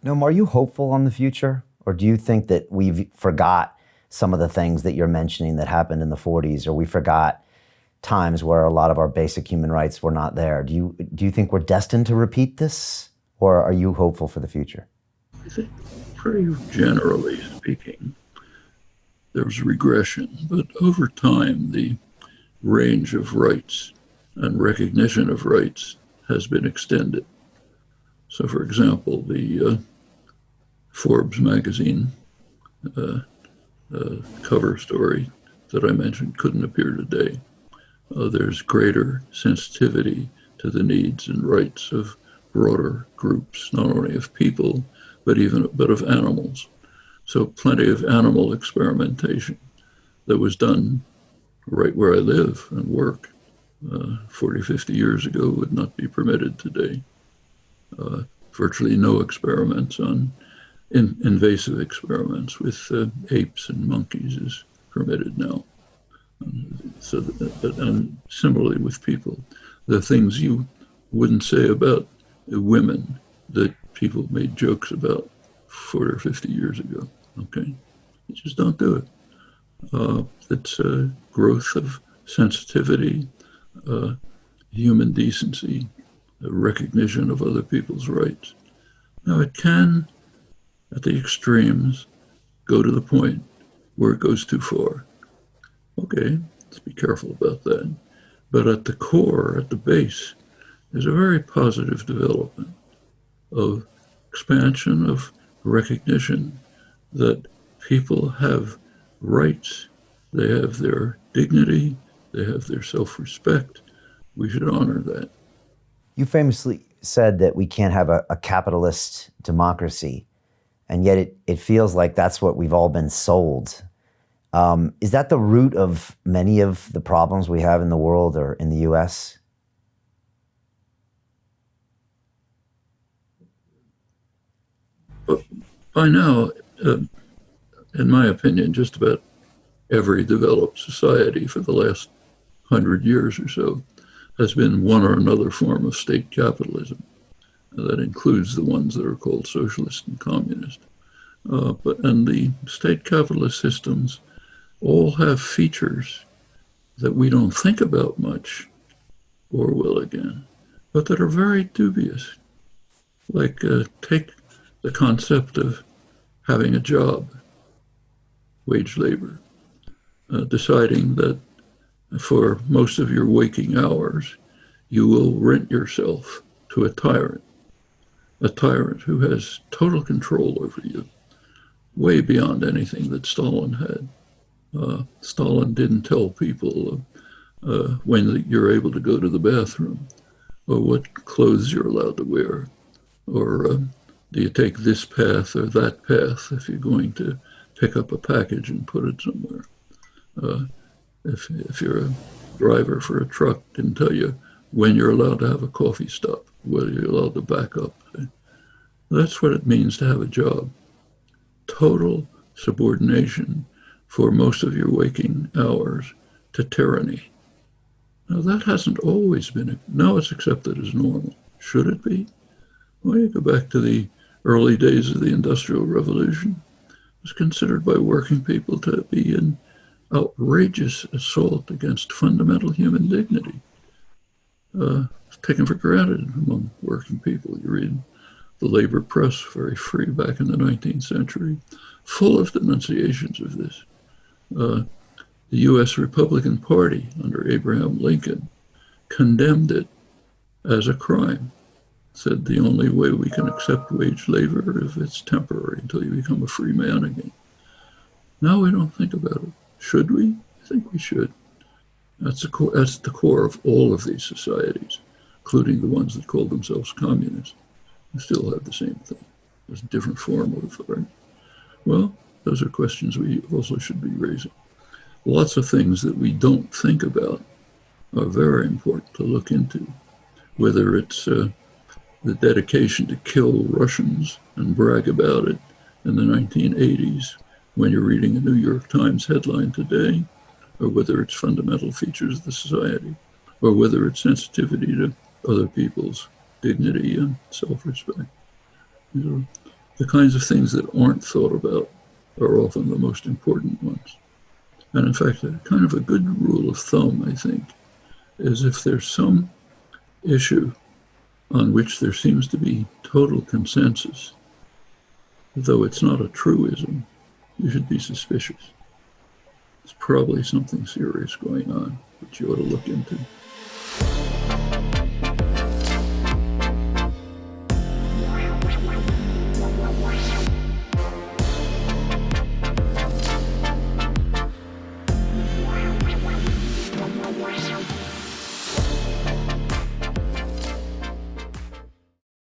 Noam, are you hopeful on the future? Or do you think that we've forgot some of the things that you're mentioning that happened in the 40s, or we forgot times where a lot of our basic human rights were not there? Do you think we're destined to repeat this? Or are you hopeful for the future? I think, pretty generally speaking, there's regression, but over time, the range of rights and recognition of rights has been extended. So, for example, the Forbes magazine uh, cover story that I mentioned couldn't appear today. There's greater sensitivity to the needs and rights of broader groups, not only of people, but of animals. So plenty of animal experimentation that was done right where I live and work 40, 50 years ago would not be permitted today. Virtually no experiments on invasive experiments with apes and monkeys is permitted now. And similarly with people, the things you wouldn't say about women that people made jokes about 40 or 50 years ago. Okay, you just don't do it. It's a growth of sensitivity, uh, human decency, a recognition of other people's rights. Now, it can, at the extremes, go to the point where it goes too far. Okay, let's be careful about that. But at the core, at the base, is a very positive development of expansion of recognition that people have rights, they have their dignity, they have their self-respect. We should honor that. You famously said that we can't have a capitalist democracy, and yet it feels like that's what we've all been sold. Is that the root of many of the problems we have in the world or in the US? But by now, uh, in my opinion, just about every developed society for the last 100 years or so has been one or another form of state capitalism. That includes the ones that are called socialist and communist. And the state capitalist systems all have features that we don't think about much or will again, but that are very dubious. Like take the concept of having a job, wage labor, deciding that for most of your waking hours, you will rent yourself to a tyrant who has total control over you, way beyond anything that Stalin had. Stalin didn't tell people when you're able to go to the bathroom, or what clothes you're allowed to wear, or do you take this path or that path if you're going to pick up a package and put it somewhere. Uh, if you're a driver for a truck, didn't tell you when you're allowed to have a coffee stop, whether you're allowed to back up. That's what it means to have a job. Total subordination for most of your waking hours to tyranny. Now, that hasn't always been, now it's accepted as normal. Should it be? Well, you go back to the early days of the Industrial Revolution. It was considered by working people to be an outrageous assault against fundamental human dignity. It's taken for granted among working people. You read the labor press, very free back in the 19th century, full of denunciations of this. The U.S. Republican Party under Abraham Lincoln condemned it as a crime, said the only way we can accept wage labor is if it's temporary until you become a free man again. Now we don't think about it. Should we? I think we should. That's the core of all of these societies, including the ones that call themselves communist. They still have the same thing. There's a different form of authority. Well, those are questions we also should be raising. Lots of things that we don't think about are very important to look into, whether it's the dedication to kill Russians and brag about it in the 1980s when you're reading a New York Times headline today, or whether it's fundamental features of the society, or whether it's sensitivity to other people's dignity and self-respect. You know, the kinds of things that aren't thought about are often the most important ones. And in fact, a kind of a good rule of thumb, I think, is if there's some issue on which there seems to be total consensus, though it's not a truism, you should be suspicious. There's probably something serious going on that you ought to look into.